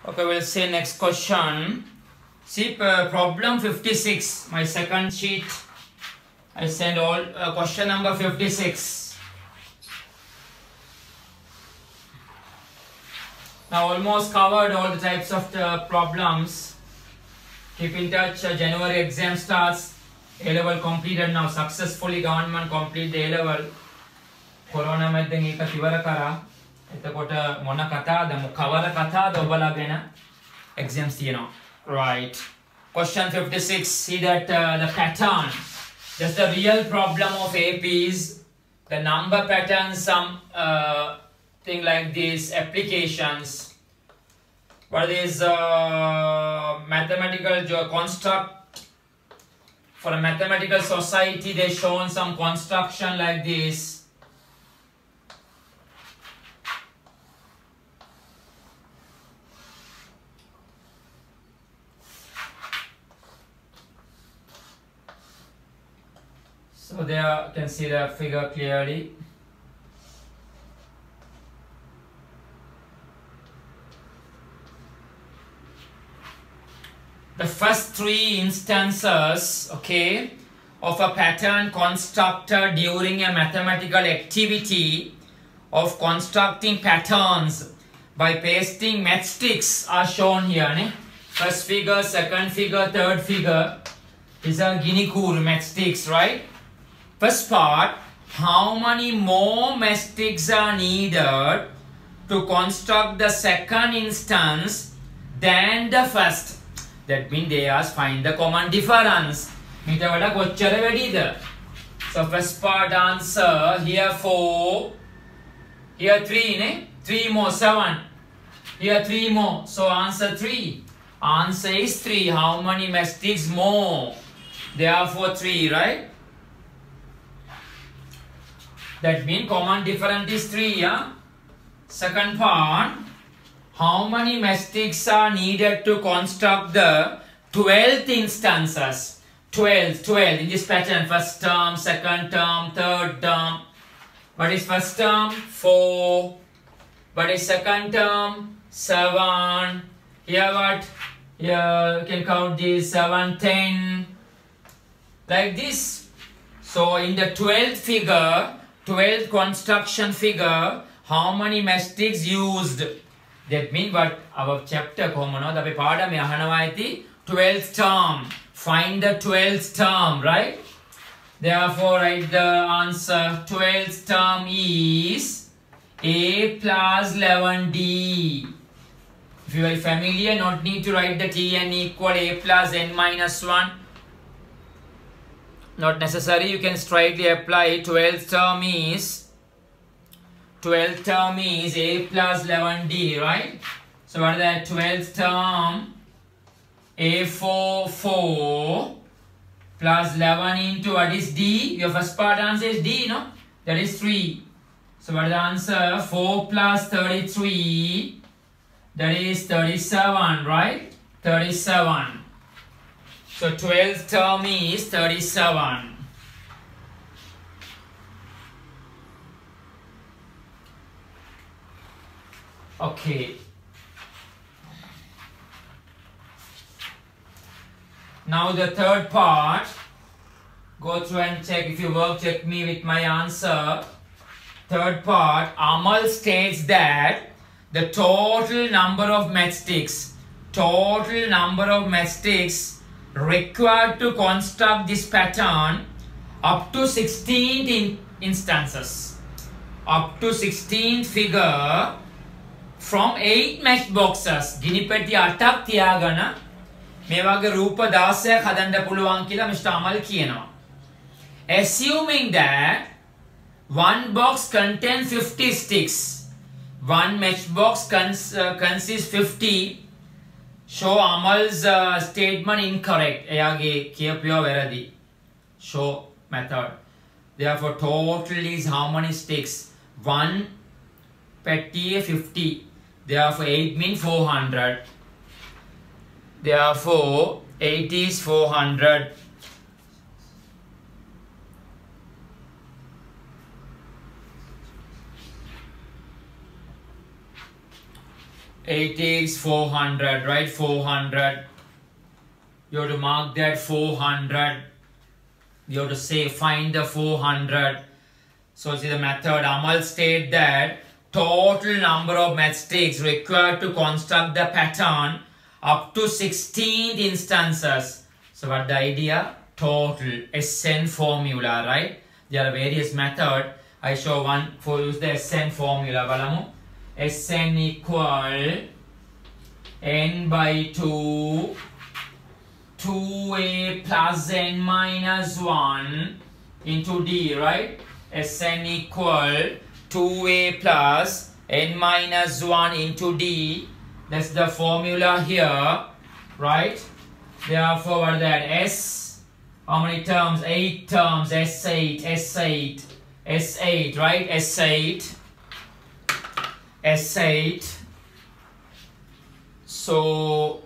Okay, we'll see next question. See problem 56, my second sheet. I send all question number 56. Now almost covered all the types of the problems. Keep in touch. January exam starts. A-level completed now successfully. Government complete the A-level. Corona මැද්දෙන් ඒක ඉවර කරා. එතකොට මොන කතාවද කවර කතාවද ඔබලා ගැන exams තියෙනවා. Right. Question 56. See that the pattern. Just the real problem of AP is the number pattern, some thing like this, applications. What is mathematical construct? For a mathematical society, they shown some construction like this. So there you can see the figure clearly. The first three instances, okay, of a pattern constructed during a mathematical activity of constructing patterns by pasting matchsticks are shown here. Ne? First figure, second figure, third figure. These are Guinea Cool matchsticks, right? First part, how many more matchsticks are needed to construct the second instance than the first? That means they ask find the common difference. So first part answer, here 4, here 3, ne? 3 more, 7. Here 3 more, so answer 3. Answer is 3. How many matchsticks more? Therefore 3, right? That means common difference is 3, yeah? Second part, how many matchsticks are needed to construct the 12th instances? 12 in this pattern. First term, second term, third term. What is first term? 4. What is second term? 7. Here what? Here you can count this 7, 10. Like this. So in the 12th figure, 12th construction figure, how many matchsticks used? That means what our chapter කොහොමනවද අපි පාඩමේ අහනවා ඇති 12th term. Find the 12th term, right? Therefore write the answer. 12th term is A plus 11D. If you are familiar, not need to write the Tn equal A plus n minus 1. Not necessary, you can straightly apply. 12th term is A plus 11D, right? So what is that? 12th term, A4, 4 plus 11 into what is D? Your first part answer is D, no? That is 3. So what is the answer? 4 plus 33, that is 37, right? 37. So 12th term is 37. Okay. Now the third part. Go through and check. If you work, check me with my answer. Third part. Amal states that the total number of matchsticks required to construct this pattern up to 16th instances. Up to 16th figure from 8 matchboxes. ගිනිපැටි 8ක් තියාගෙන මේ වගේ රූප 16ක් හදන්න පුළුවන් කියලා mister Amal කියනවා. Assuming that one box contains 50 sticks. One matchbox consists 50. Show Amal's statement incorrect. එයාගේ කියපුවා වැරදි. Show method. Therefore total is how many sticks? 1 පැටියේ 50. Therefore 8 means 400. Therefore 8 is 400. 8 is 400, right? 400. You have to mark that 400. You have to say find the 400. So see the method. Amal state that total number of matchsticks required to construct the pattern up to 16th instances. So what the idea? Total SN formula, right? There are various methods. I show one for use the SN formula. Balamu. SN equal n by 2 2a plus n minus 1 into d, right? Sn equal 2a plus n minus 1 into d. That's the formula here, right? Therefore, what is that? S, how many terms? 8 terms. S8, S8, S8, right? S8, S8. So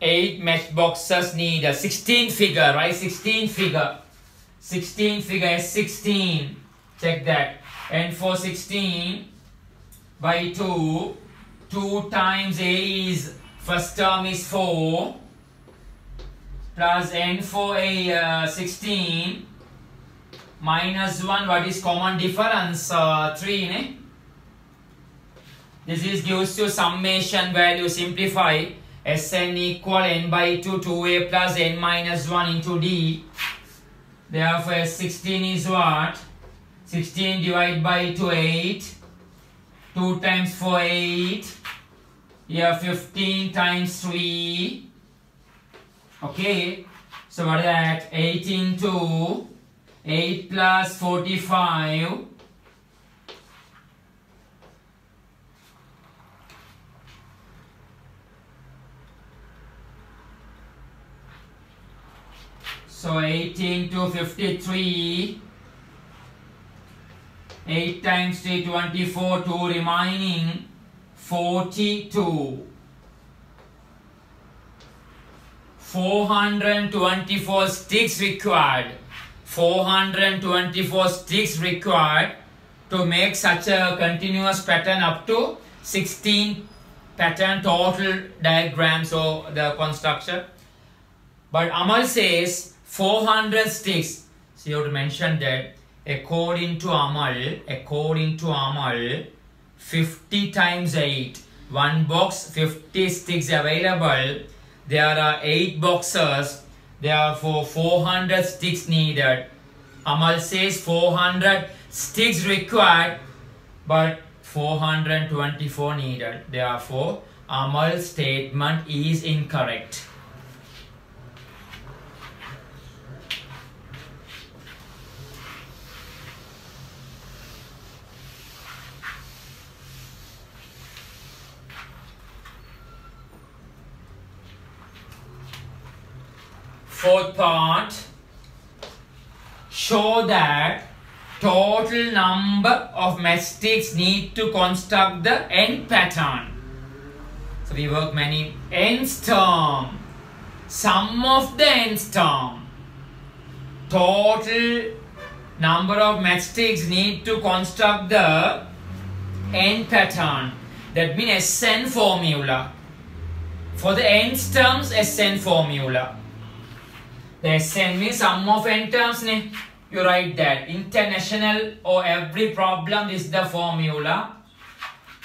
8 match boxes need a 16 figure, right? 16 figure. 16 figure is 16. Check that. And for 16 by 2, 2 times A is, first term is 4, plus n for A 16, minus 1, what is common difference? 3, ne? This is gives you summation value, simplify. Sn equal n by 2, 2a plus n minus 1 into d. Therefore, 16 is what? 16 divided by 2, 8. 2 times 4, 8. Here, 15 times 3. Okay. So, what is that? 8 into 8 plus 45. So 18 to 53, 8 times 3, 24, 2 remaining, 42. 424 sticks required. 424 sticks required to make such a continuous pattern up to 16 pattern total diagrams or the construction. But Amal says 400 sticks. So you have to mention that according to Amal, 50 times 8. One box, 50 sticks available. There are 8 boxes. Therefore, 400 sticks needed. Amal says 400 sticks required, but 424 needed. Therefore, Amal's statement is incorrect. Fourth part, show that total number of matchsticks need to construct the n pattern. So we work many nth term, sum of the nth term. Total number of matchsticks need to construct the n pattern. That means Sn formula. For the nth terms, Sn formula. The Sn means sum of n terms. Ne? You write that. International or every problem is the formula.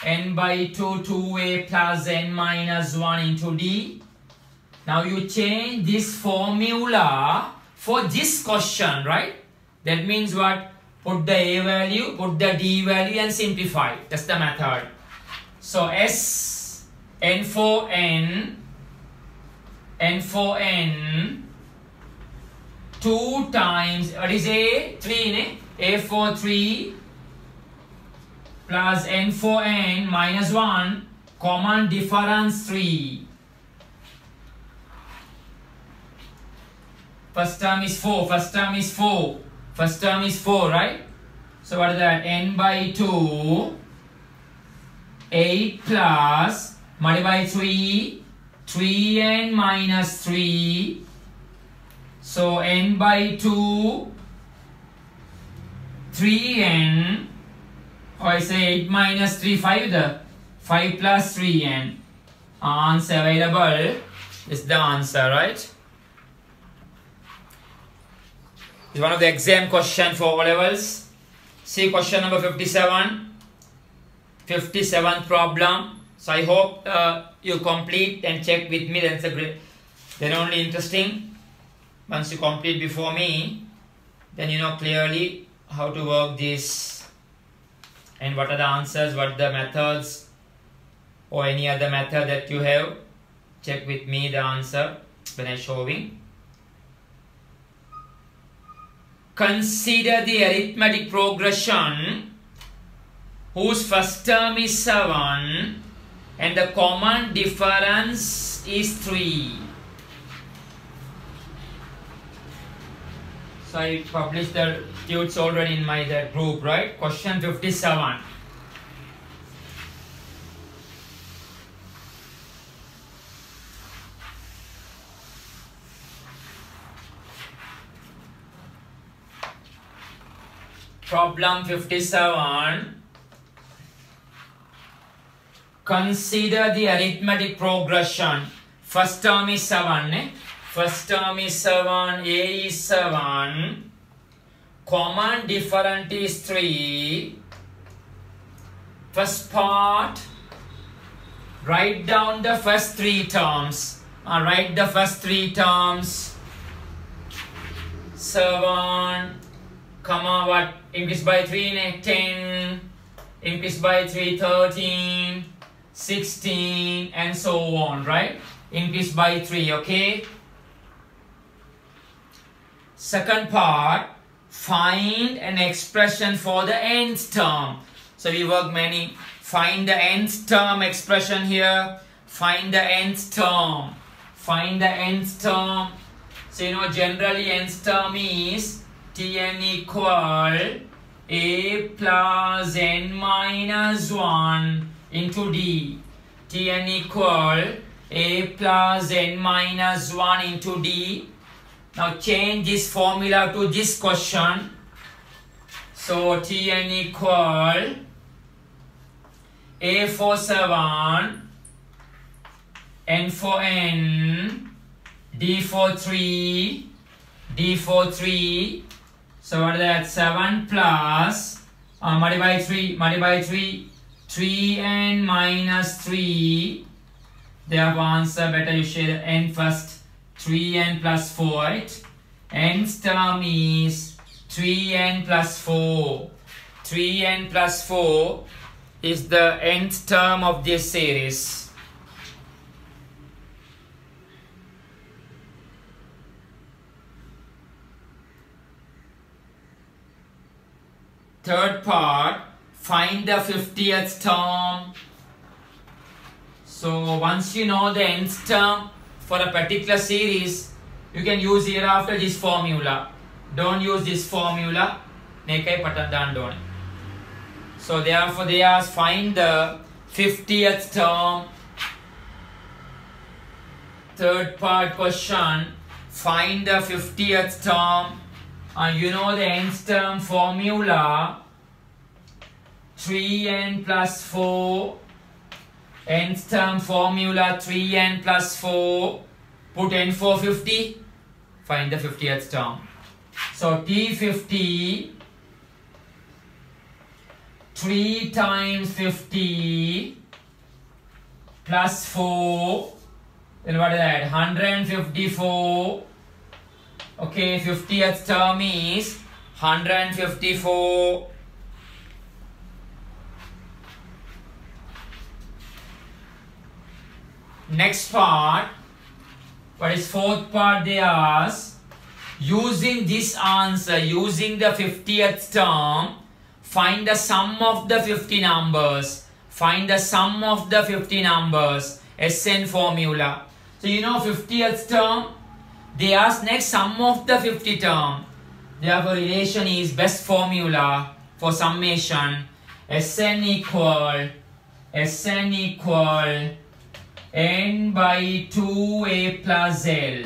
N by 2, 2a plus n minus 1 into d. Now you change this formula for this question, right? That means what? Put the a value, put the d value and simplify. That's the method. So S, n for n, 2 times, what is a? 3, ne? A for 3 plus n for n minus 1, common difference 3. First term is 4, first term is 4, first term is 4, right? So what is that? N by 2, 8 plus, multiply by 3, 3n minus 3. So n by 2, 3n, or I say 8 minus 3, 5 the 5 plus 3n. Answer available is the answer, right? It's one of the exam question for O levels. See question number 57. 57th problem. So I hope you complete and check with me. That's a great. Then only interesting. Once you complete before me, then you know clearly how to work this and what are the answers, what are the methods or any other method that you have. Check with me the answer when I'm showing. Consider the arithmetic progression whose first term is 7 and the common difference is 3. So I published the tudes already in my group, right? Question 57. Problem 57. Consider the arithmetic progression. First term is 7. First term is 7. A is 7. Common difference is 3. First part. Write down the first 3 terms. Write the first 3 terms. 7. Comma what? Increase by 3, 10. Increase by 3, 13. 16 and so on, right? Increase by 3, okay? Second part, find an expression for the nth term. So we work many. Find the nth term expression here. Find the nth term. Find the nth term. So you know generally nth term is Tn equal a plus n minus 1 into d. Tn equal a plus n minus 1 into d. Now change this formula to this question. So Tn equal a for 7, n for n, d for 3, d for 3. So what is that? 7 plus multiply by 3, 3n minus 3. Therefore answer better you share the n first. 3n plus 4, right? Nth term is 3n plus 4. 3n plus 4 is the nth term of this series. Third part, find the 50th term. So once you know the nth term for a particular series, you can use hereafter this formula. Don't use this formula. So therefore they ask find the 50th term. Third part question, find the 50th term. You know the nth term formula, 3n plus 4. Nth term formula 3n plus 4. Put n for 50. Find the 50th term. So T50, 3 times 50 plus 4. Then what is that? 154. Okay, 50th term is 154. Next part, what is fourth part they ask? Using this answer, using the 50th term, find the sum of the 50 numbers. Find the sum of the 50 numbers. SN formula. So you know 50th term, they ask next sum of the 50 term. Therefore relation is best formula for summation. Sn equal n by 2a plus l.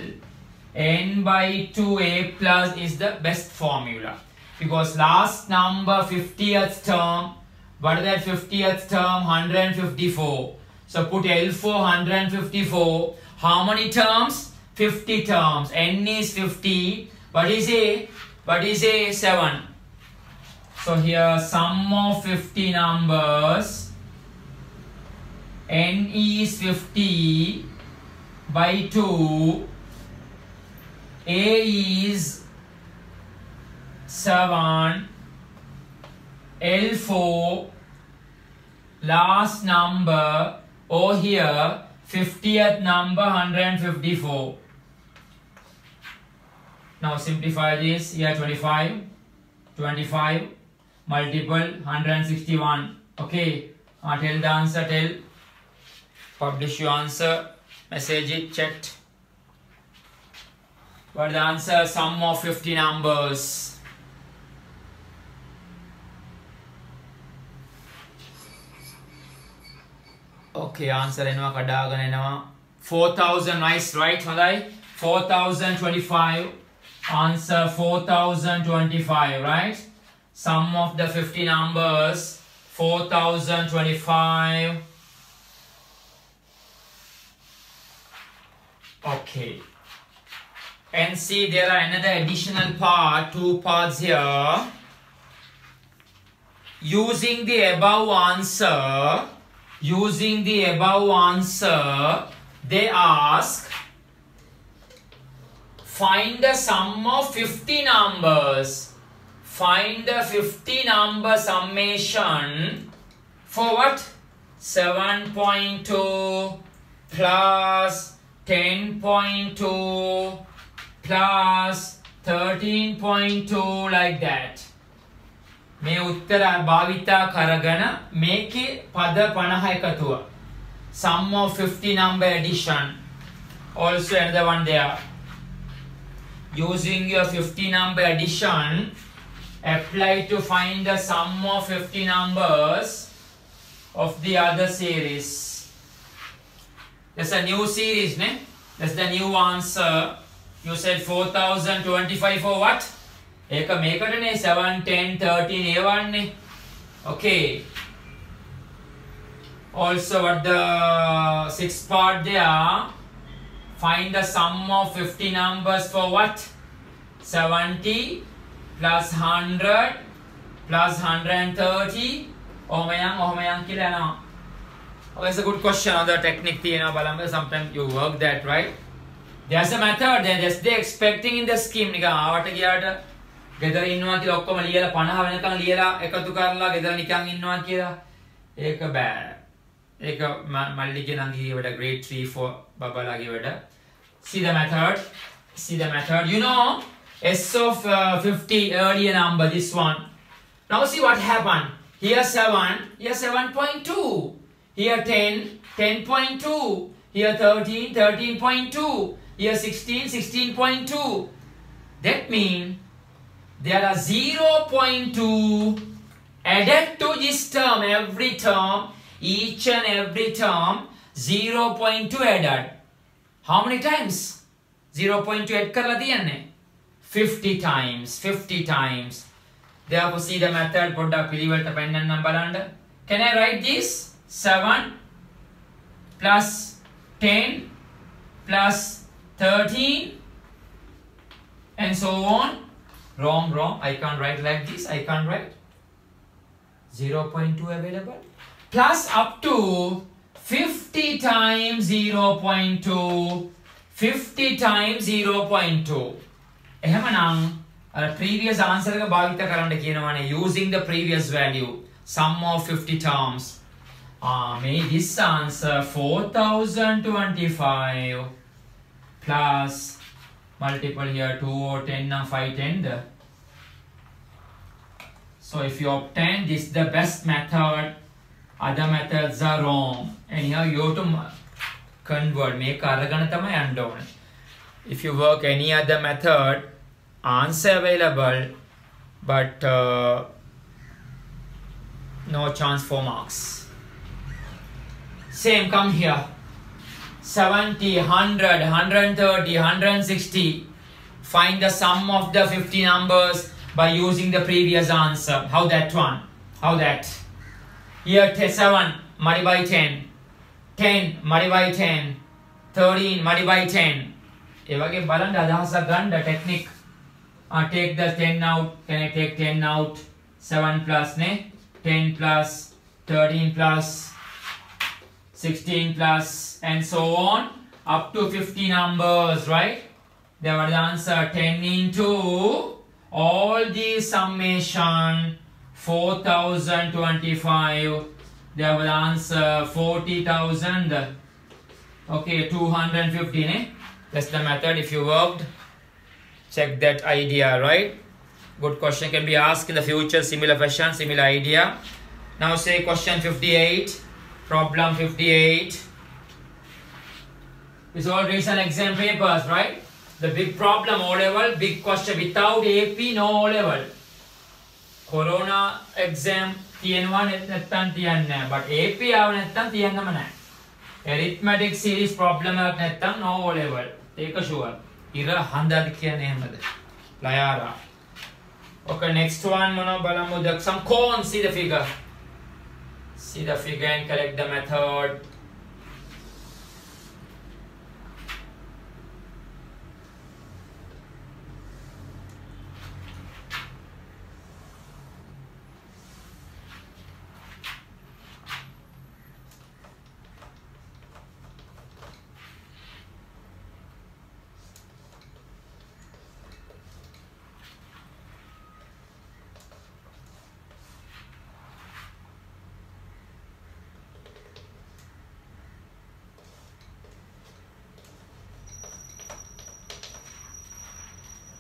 N by 2a plus is the best formula. Because last number 50th term What is that 50th term? 154. So put L for 154. How many terms? 50 terms. N is 50. What is A? What is A? 7. So here sum of 50 numbers. N is 50 by 2. A is 7. L4. Last number. O here 50th number 154. Now simplify this. Here 25 multiple 161. Okay, tell the answer. Tell, publish your answer, message it, checked. What the answer? Sum of 50 numbers. Okay, answer එනවා කඩාගෙන එනවා 4000. nice, right? හොඳයි. 4025. Answer 4025, right? Sum of the 50 numbers 4025. Okay. And see, there are another additional part, 2 parts here. Using the above answer, they ask, find the sum of 50 numbers. Find the 50 number summation for what? 7.2 plus 10.2 plus 13.2, like that. මේ උත්තර භාවිතා කරගෙන මේකේ පද 50 එකතුව. Sum of 50 number addition. Also another one there. Using your 50 number addition, apply to find the sum of 50 numbers of the other series. That's a new series, ne? That's the new answer. You said 4025 for what? ඒක මේකටනේ 7 10 13 A1 නේ. Okay. Also what the 6th part there, find the sum of 50 numbers for what? 70 plus 100 plus 130. ඔහොම කියලා යනවා. Okay, it's a good question on the technique තියෙනවා බලන්න. Sometimes you work that, right? There's a method there. They're expecting in the scheme නිකන් ආවට ගියාට ගෙදර ඉන්නවා කියලා ඔක්කොම ලියලා 50 වෙනකන් ලියලා එකතු කරලා ගෙදර නිකන් ඉන්නවා කියලා ඒක බෑ. ඒක මල්ලිගේ නංගිගේ වැඩ grade 3 4 බබලාගේ වැඩ. See the method. You know S of 50 earlier number, this one. Now see what happened. Here 7, here 7.2. Here 10, 10.2. Here 13, 13.2. Here 16, 16.2. That means there are 0.2 added to this term. Every term, each and every term, 0.2 added. How many times? 0.2 add karla diyanne? 50 times. 50 times. Therefore, see the method. Podda piliwalta pennanna balanda. Can I write this? 7 plus 10 plus 13 and so on. Wrong. I can't write like this. I can't write. 0.2 available. Plus up to 50 times 0.2. 50 times 0.2. එහෙමනම් previous answer එක භාවිත කරන්න කියනවානේ, using the previous value. Sum of 50 terms. Make this answer 4025 plus multiple here 2 or 10 and 5 10. So if you obtain this, the best method. Other methods are wrong. Anyhow, you have to convert. Make aragana තමයි යන්න ඕනේ. If you work any other method, answer available, but no chance for marks. Same, come here. 70, 100, 130, 160. Find the sum of the 50 numbers by using the previous answer. How that one? How that? Here 7 multiplied by 10. 10 multiplied by 10. 13 multiplied by 10. එවගේ බලන්න අදහසක් ගන්න technique. Take the 10 out. Can I take 10 out? 7 plus ne? 10 plus 13 plus 16 plus and so on up to 50 numbers, right? They were the answer 10 into all the summation 4025. They were the answer 40,000. Okay, 250. Eh? That's the method. If you worked, check that idea, right? Good question can be asked in the future, similar question, similar idea. Now say question 58, problem 58. It's all recent exam papers, right? The big problem O level, big question without AP, no O level. Corona exam තියෙනවා නැත්නම් තියන්නේ නැහැ. But AP ආව නැත්නම් තියන්නම නැහැ. Arithmetic series problem එකක් නැත්නම් no O level. ඒක sure. ඉර හඳද කියන්නේ එහෙමද? ලයාරා. Okay, next one මොනවද බලමු. Some cones, see the figure. See the figure and correct the method.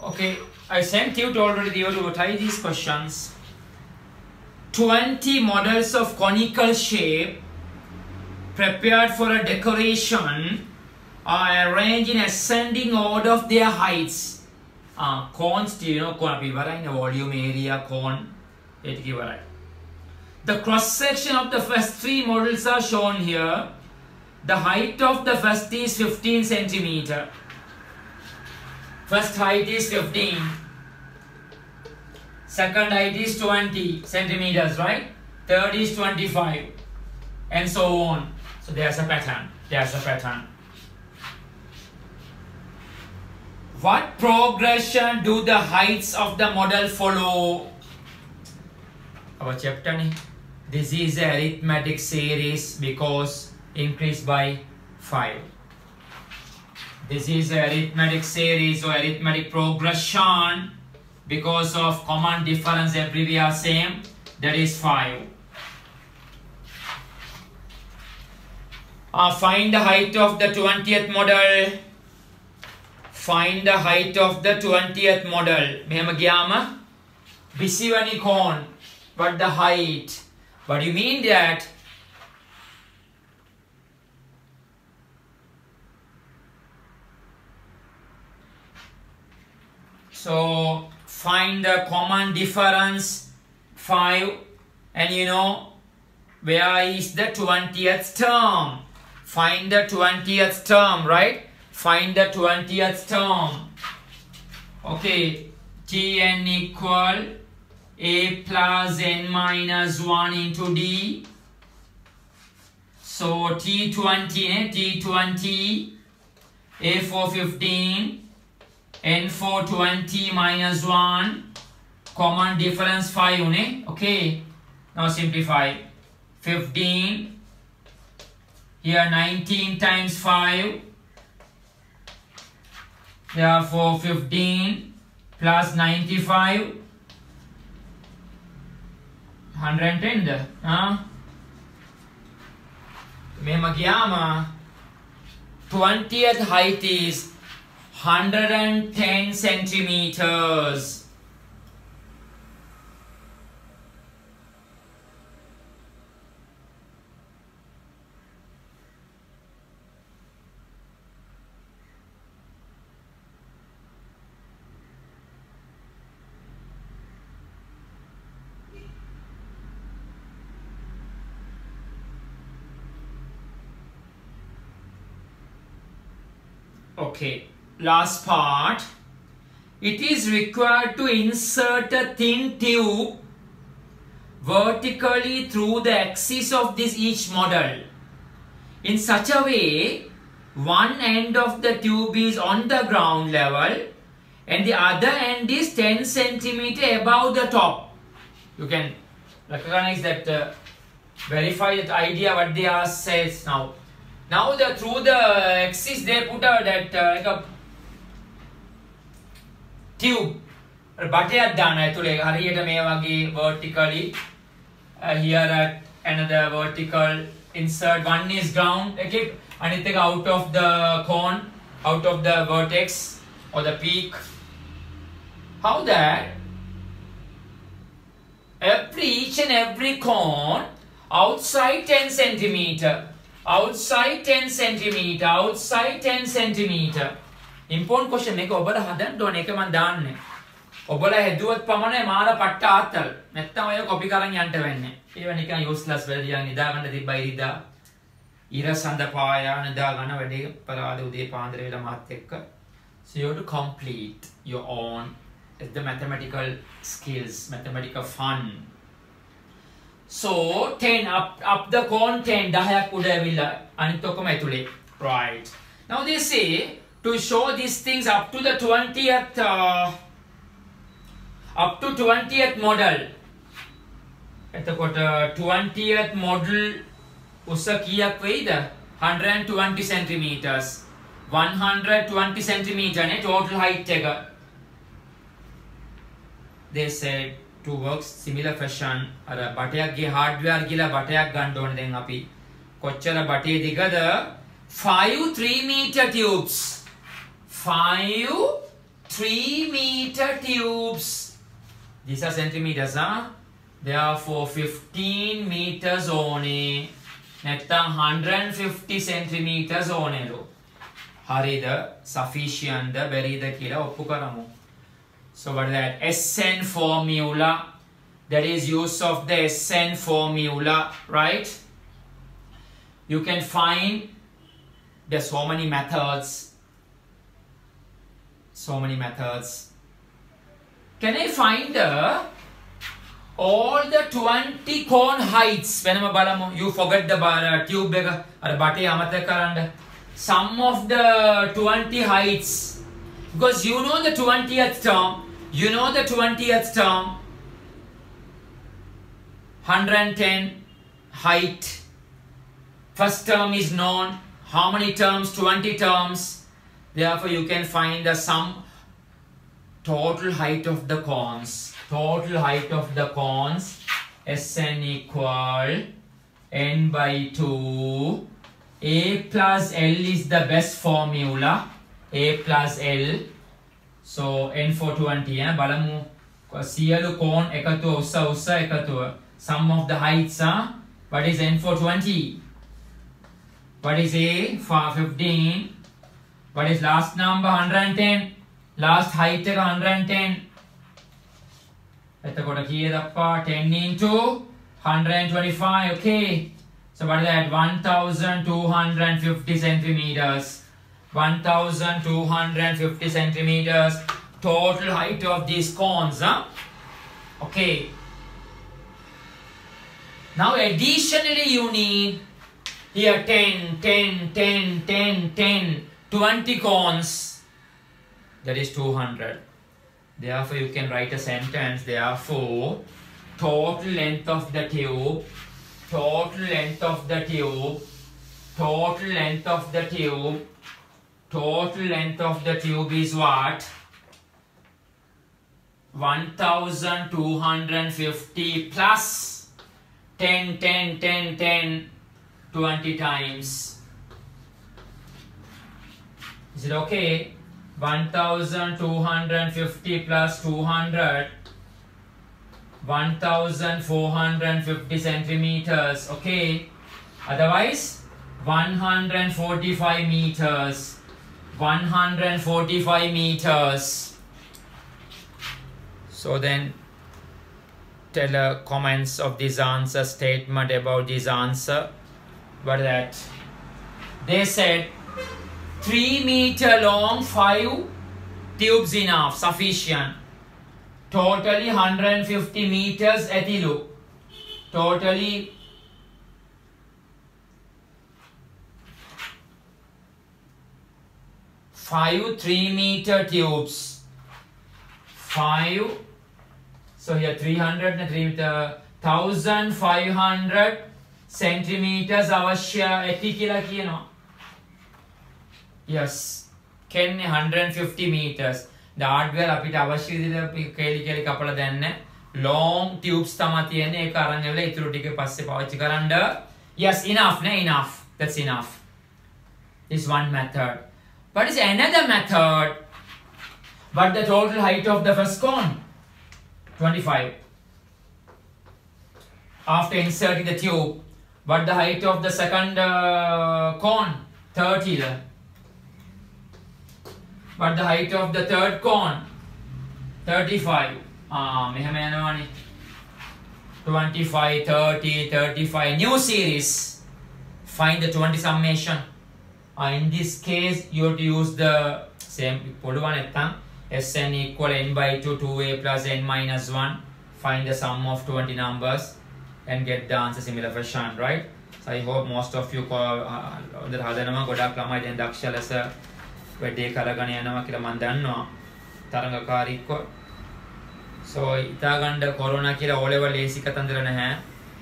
Okay, I sent you to already to try these questions. 20 models of conical shape prepared for a decoration are arranged in ascending order of their heights. Cones, you know, in a volume area, cone. The cross section of the first 3 models are shown here. The height of the first is 15 centimeter. First height is 15. Second height is 20 centimeters, right? Third is 25. And so on. So there's a pattern. There's a pattern. What progression do the heights of the model follow? Our chapter. This is a arithmetic series because increased by 5. This is a arithmetic series or arithmetic progression because of common difference everywhere same, that is 5. Find the height of the 20th model. Find the height of the 20th model. මෙහෙම ගියාම 20 වෙනි cone. What the height? What do you mean that? So find the common difference 5 and you know where is the 20th term. Find the 20th term, right? Find the 20th term. Okay, Tn equal a plus n minus 1 into d. So T20, T20, a for 15. N for 20 minus 1, common difference 5, okay? Now simplify. 15, here 19 times 5, therefore 15 plus 95, 110, මෙහෙම ගියාම 20th height is 110 centimeters. Okay, last part. It is required to insert a thin tube vertically through the axis of this each model in such a way one end of the tube is on the ground level and the other end is 10 centimeter above the top. You can recognize that, verify that idea what they are says now. Now through the axis they put like a tube. බටයක් දාන ඇතුලේ හරියට මේ වගේ vertically here at another vertical insert. One is ground, okay, අනිත් එක out of the cone, out of the vertex or the peak. How that each and every cone outside 10 centimeter, outside 10 centimeter, outside 10 centimeter. Important question මේක ඔබලා හදන්න ඕනේ. ඒක මම දාන්නේ. ඔබලා හැදුවත් පමණයි මාර පට්ට ආතල්. නැත්තම් ඔය කොපි කරන් යන්න වෙන්නේ. ඒව නිකන් useless වැඩියක් නිදා ගන්න තිබ්බයි ඉරිදා. ඉර සඳ පායා නිදා ගන්න වැඩේ පරාද උදේ පාන්දර වෙලා මාත් එක්ක. So you have to complete your own the mathematical skills, mathematical fun. So 10 up the cone 10 10ක් උඩ ඇවිල්ලා අනිත් ඔක්කොම ඇතුලේ. Right. Now they say to show these things up to the 20th model. එතකොට 20th model උස කීයක් වෙයිද? 120 centimeters. 120 centimeter නේ total height එක. They said to work similar fashion අර බටයක් ගේ hardware කියලා බටයක් ගන්න ඕනේ දැන් අපි. කොච්චර බටේ දිගද? 5 3-meter tubes. 5 3-meter tubes. These are centimeters, huh? Therefore 15 meters only. නැත්තම් 150 centimeters only. හරිද? Sufficient ද බැරිද කියලා ඔප්පු කරමු. So what is that? SN formula. That is use of the SN formula, right? You can find there's so many methods. So many methods. Can I find all the 20 cone heights? Whenever balamu, you forget the tube එක අර බටේ අමතක කරන්න. Sum of the 20 heights. Because you know the 20th term. You know the 20th term. 110 height. First term is known. How many terms? 20 terms. Therefore, you can find the sum. Total height of the cones. Total height of the cones. Sn equal n by 2. A plus L is the best formula. A plus L. So n for 20. බලමු සියලු cone එකතුව උස එකතුව. Sum of the heights. What is n for 20? What is A for 15? What is last number? 110. Last height එක 110. එතකොට කීයද අප්පා? 10 into 125. Okay. So what is that? 1250 centimeters. 1250 centimeters. Total height of these cones. Okay. Now additionally you need here 10, 10, 10, 10, 10, 20 cones. That is 200. Therefore, you can write a sentence. Therefore, total length of the tube, total length of the tube, total length of the tube, total length of the tube is what? 1250 plus 10, 10, 10, 10, 20 times. Is it okay? 1250 plus 200, 1450 centimeters, okay? Otherwise, 145 meters, 145 meters. So then, tell comments of this answer, statement about this answer. What is that? They said, 3 meter long, 5 tubes enough, sufficient. Totally 150 meters ඇතිලු. totally 5 3-meter tubes. 5, so here 300 and 3 meter, 1500 centimeters අවශ්‍ය ඇති කියලා කියනවා. Yes. Can 150 meters. The hardware අපිට අවශ්‍ය විදිහට කේලි කේලි කපලා දැන්න long tubes තමයි තියෙන්නේ. ඒක අරන් ඇවිල්ලා ඊටු ටික පස්සේ පාවිච්චි කරන්න. Yes, enough නේ, enough. That's enough. This one method. But is another method. What the total height of the first cone? 25. After inserting the tube, what the height of the second cone? 30. What the height of the third cone? 35. මෙහෙම යනවානේ. 25, 30, 35. New series. Find the 20 summation. In this case, you have to use the same පොඩුව නැත්තම් Sn equal n by 2, 2a plus n minus 1. Find the sum of 20 numbers and get the answer similar fashion, right? So I hope most of you හදනවා ගොඩක් ළමයි දැන් දක්ෂ ලෙස වැඩේ කරගෙන යනවා කියලා මම දන්නවා තරඟකාරීක්ව. So ඉතා ගන්න කොරෝනා කියලා O level ලේසි කතන්දර නැහැ.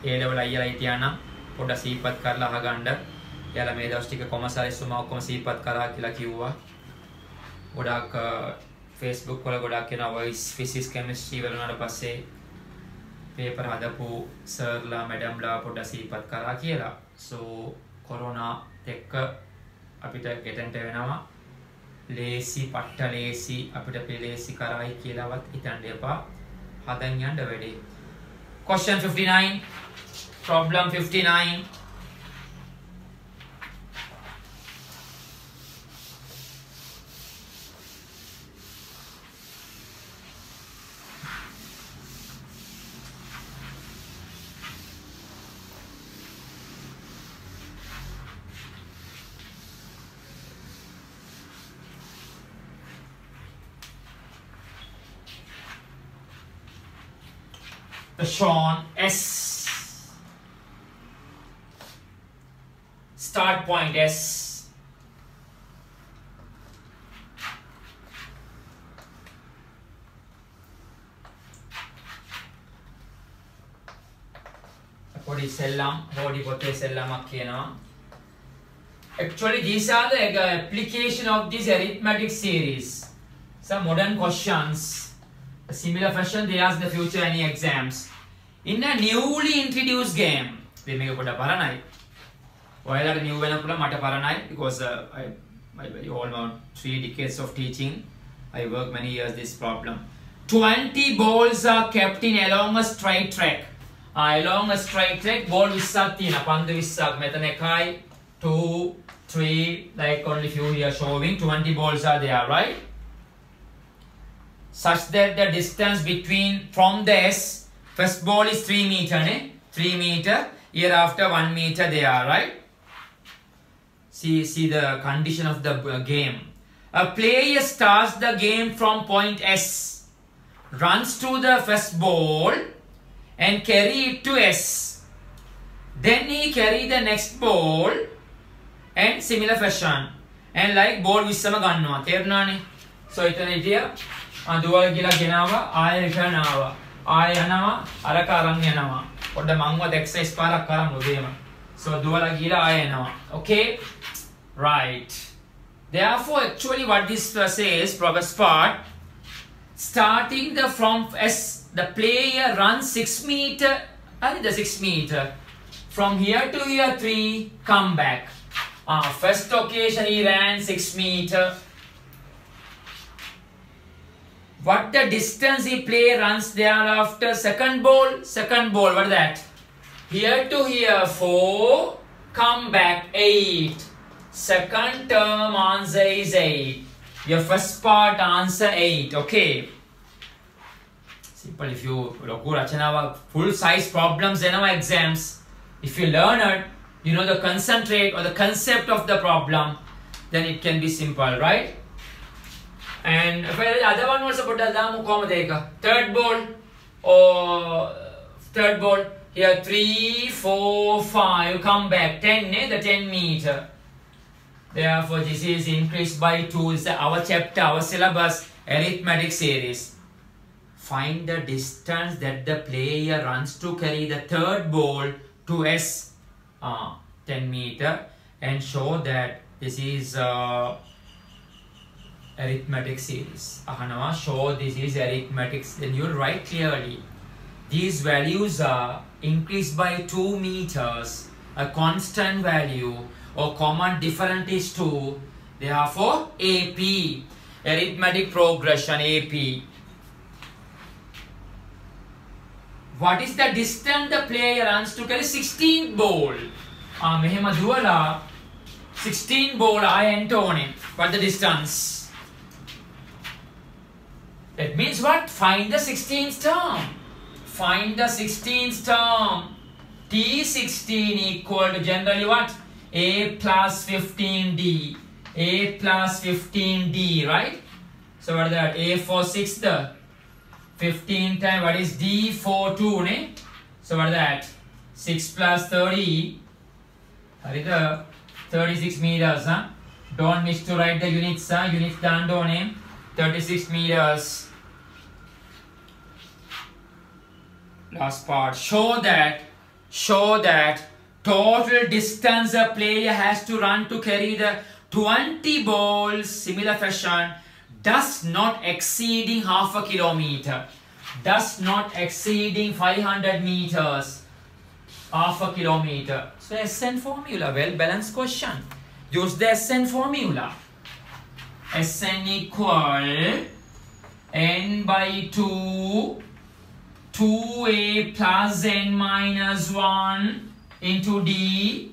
A level අයියලා හිටියා නම් පොඩ්ඩක් සීපත් කරලා අහගන්න. එයාලා මේ දවස් ටික කොමසාරිස් තුමා ඔක්කොම සීපත් කරා කියලා කිව්වා. ගොඩක් Facebook වල ගොඩක් එනවා voice physics chemistry වල උනාට පස්සේ paper හදපු සර්ලා මැඩම්ලා පොඩ්ඩක් සීපත් කරා කියලා. So කොරෝනා එක්ක අපිට ගෙටෙන්ට වෙනවා. ලේසි පට්ට ලේසි අපිට පෙලේසි කරයි කියලාවත් හිතන්න එපා. හදන් යන්න වැඩි. Question 59. Problem 59. Shown S. Start point S. පොඩි සෙල්ලම් පොඩි පොතේ සෙල්ලමක් කියනවා. Actually these are the application of this arithmetic series. Some modern questions. A similar fashion they ask the future any exams. In a newly introduced game, they make a paranai. While at new venapula mata paranai because I almost 3 decades of teaching. I worked many years this problem. 20 balls are kept in along a straight track. Along a straight track, ball vissak thiyena pandu vissak metana ekai 2 3 like only few here showing 20 balls are there, right? Such that the distance between from the S, first ball is 3 meter, 3 meter, hereafter 1 meter they are, right? See the condition of the game. A player starts the game from point S, runs to the first ball and carry it to S. Then he carry the next ball and similar fashion. And like ball vissama gannawa, තේරුණානේ? So එතන හිටියා දුවල කියලා ගෙනාවා ආයෙ return ආවා ආයෙ යනවා අරක අරන් යනවා පොඩ්ඩ මංවත් එක්සර්සයිස් පාරක් කරමු දෙම so දුවල ගිහලා ආයෙ යනවා okay right therefore actually what this says progress part starting the from S the player runs 6 meter and the 6 meter from here to here 3 come back first occasion he ran 6 meter. What the distance he play runs thereafter second ball, what is that? Here to here 4, come back 8. Second term answer is 8. Your first part answer 8, okay? Simple if you full size problems in our exams. If you learn it, you know the concentrate or the concept of the problem, then it can be simple, right? And the other one was about the third ball or third ball Here 3, 4, 5. Come back. 10, the 10 meter. Therefore, this is increased by 2. Is our chapter, our syllabus, arithmetic series. Find the distance that the player runs to carry the third ball to S 10 meter and show that this is arithmetic series. Show this is arithmetic. Then you write clearly. These values are increased by 2 meters, a constant value, or common difference is 2. Therefore, AP, arithmetic progression, AP. What is the distance the player runs to carry 16 ball? Mehema duwala 16 ball I enter on it. What the distance? That means what? Find the 16th term. Find the 16th term. T16 equal to generally what? A plus 15D. A plus 15D, right? So what is that? A for 6th. 15 times, what is D for 2, ne? So what is that? 6 plus 30. That is the 36 meters, huh? Don't miss to write the units, huh? Units done, don't name. 36 meters. Last part. Show that total distance a player has to run to carry the 20 balls, similar fashion, does not exceeding half a kilometer, does not exceeding 500 meters, half a kilometer. So SN formula, well balanced question. Use the SN formula. SN equal n by 2 2a plus n minus 1 into d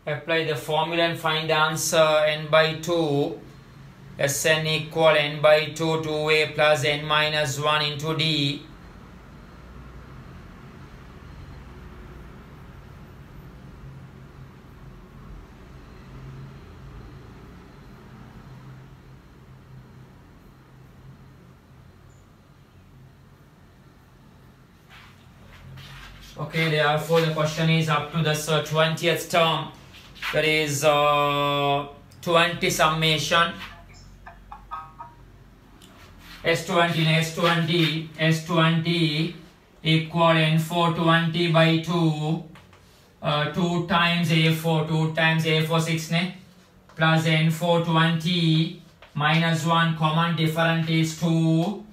apply the formula and find the answer. N by 2 Sn equal n by 2 2a plus n minus 1 into d. Okay, therefore the question is up to the 20th term. That is 20 summation. S20 equal N420 by 2 2 times A4 6 ne plus N420 minus 1 common difference is 2.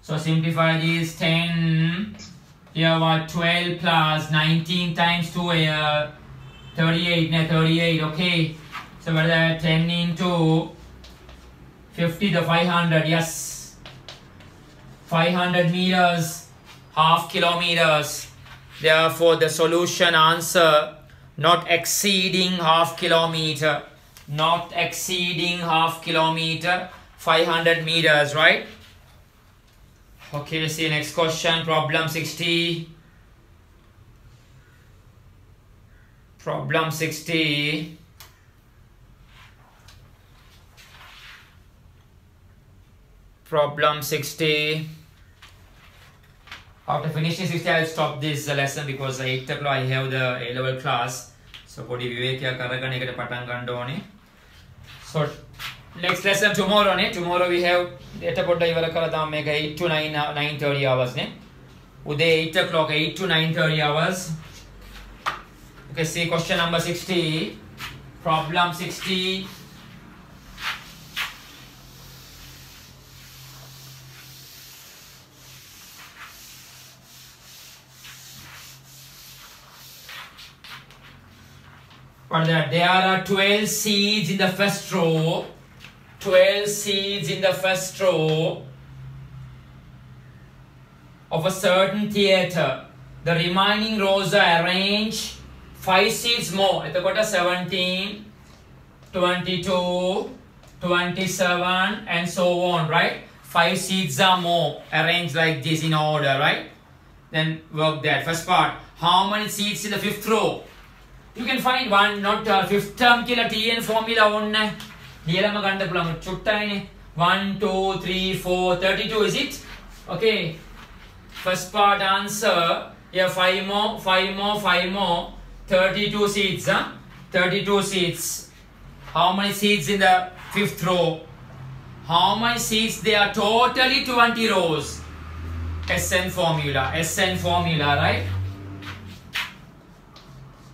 So simplify this 10. Here what 12 plus 19 times 2 here 38, okay. So what is that? 10 into 50 to 500, yes. 500 meters, half kilometers. Therefore, the solution answer not exceeding half kilometer. Not exceeding half kilometer, 500 meters, right? Okay, let's see next question, problem 60. Problem 60. Problem 60. After finishing 60, I'll stop this lesson because 8 o'clock I have the A-level class. So, so next lesson tomorrow. Tomorrow we have 8 to 9:30 hours. Uday 8 o'clock, 8 to 9:30 hours. Okay, see question number 60. Problem 60. What is that? There are 12 seeds in the first row. 12 seeds in the first row of a certain theatre. The remaining rows are arranged 5 seeds more. It's got a 17, 22, 27 and so on, right? 5 seeds are more arranged like this in order, right? Then work that. First part. How many seeds in the fifth row? You can find one, not fifth term killer TN formula one. 1, 2, 3, 4, 32 is it? Okay. First part answer. Yeah, 5 more, 5 more, 5 more. 32 seeds, huh? 32 seeds. How many seeds in the fifth row? How many seeds? There are totally 20 rows. SN formula, right?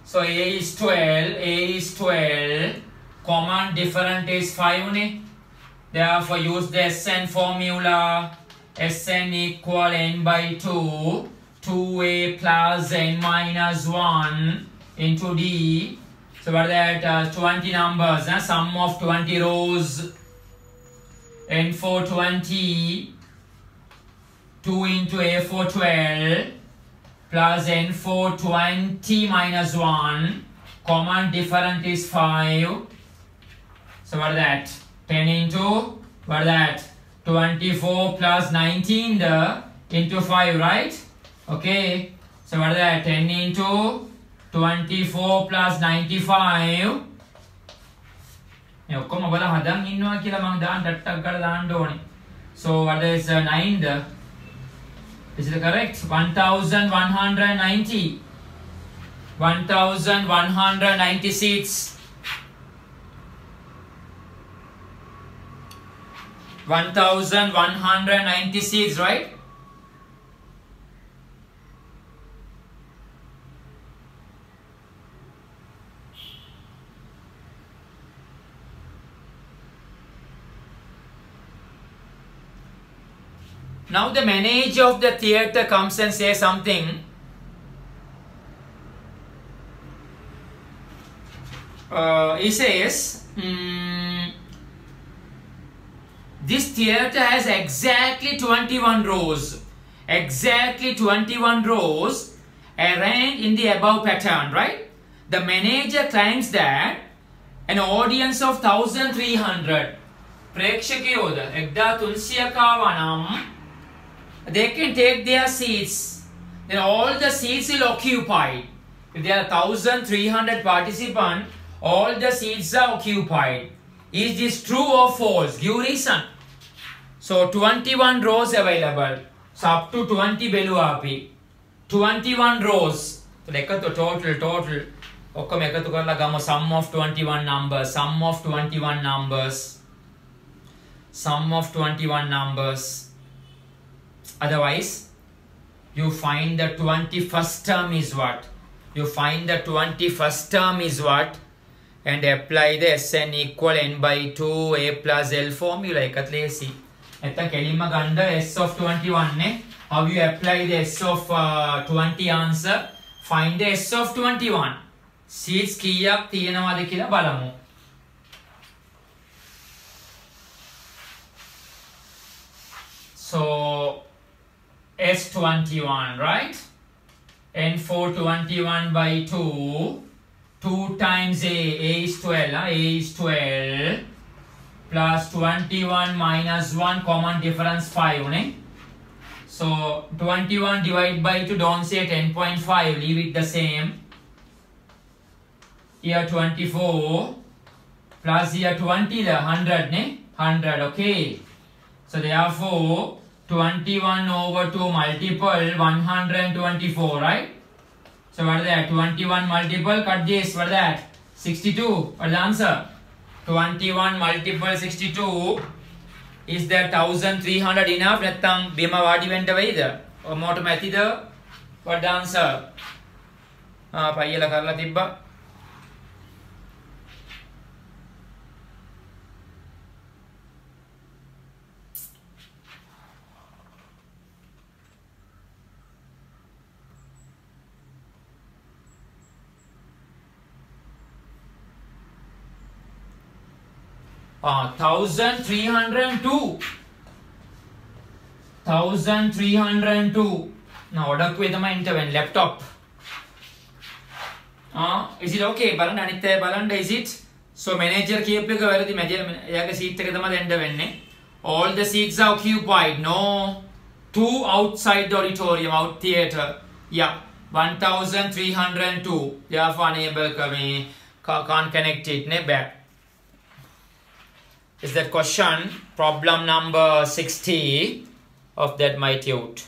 So A is 12, common different is 5. Therefore use the SN formula. Sn equal n by 2, 2a plus n minus 1 into D. So what is that? 20 numbers, sum of 20 rows. N for 20, 2 into a for 12, plus n for 20 minus 1, common different is 5. So what is that? 10 into, what is that? 24 plus 19 into 5, right? Okay. So what is that? 10 into 24 plus 95. So what is 9? Is it correct? 1190. 1190 seats. 1190 seeds, right? Now the manager of the theatre comes and says something. He says, this theatre has exactly 21 rows. Exactly 21 rows arranged in the above pattern, right? The manager claims that an audience of 1300 ප්‍රේක්ෂකයෝද 1300 they can take their seats. Then all the seats will occupy. If there are 1300 participants, all the seats are occupied. Is this true or false? Give reason. So 21 rows available. So up to 20 beluapi. 21 rows. So total. Sum of 21 numbers. Sum of 21 numbers. Sum of 21 numbers. Otherwise, you find the 21st term is what? You find the 21st term is what? And apply the Sn equal n by 2 a plus l formula. එකත් S of 21. How you apply the S of 20 answer? Find the S of 21. Seeds කීයක් තියෙනවද කියලා බලමු. So S21, right? N4 21 by 2. 2 times A is 12. A is 12. Plus 21 minus 1, common difference 5. Ne? So 21 divided by 2, don't say 10.5. Leave it the same. Here 24. Plus here 20, the 100. Ne? 100, okay. So therefore, 21 over 2 multiple 124, right? So what is that? 21 multiple, cut this, what is that? 62, what is the answer? 21 multiple 62, is that 1300 enough? නැත්නම් බිම වාඩි වෙන්න වෙයිද? ඔමෝට මැතිද? What the answer? පයියලා කරලා තිබ්බා. Ah, 1302. 1302. Now, order with my intervene laptop. Is it okay? Balanda, is it? So, manager keep the seat. All the seats are occupied. No, 2 outside the auditorium, out theatre. Yeah, 1302. Therefore, unable can't connect it. Ne back. Is that question problem number 60 of that my tute.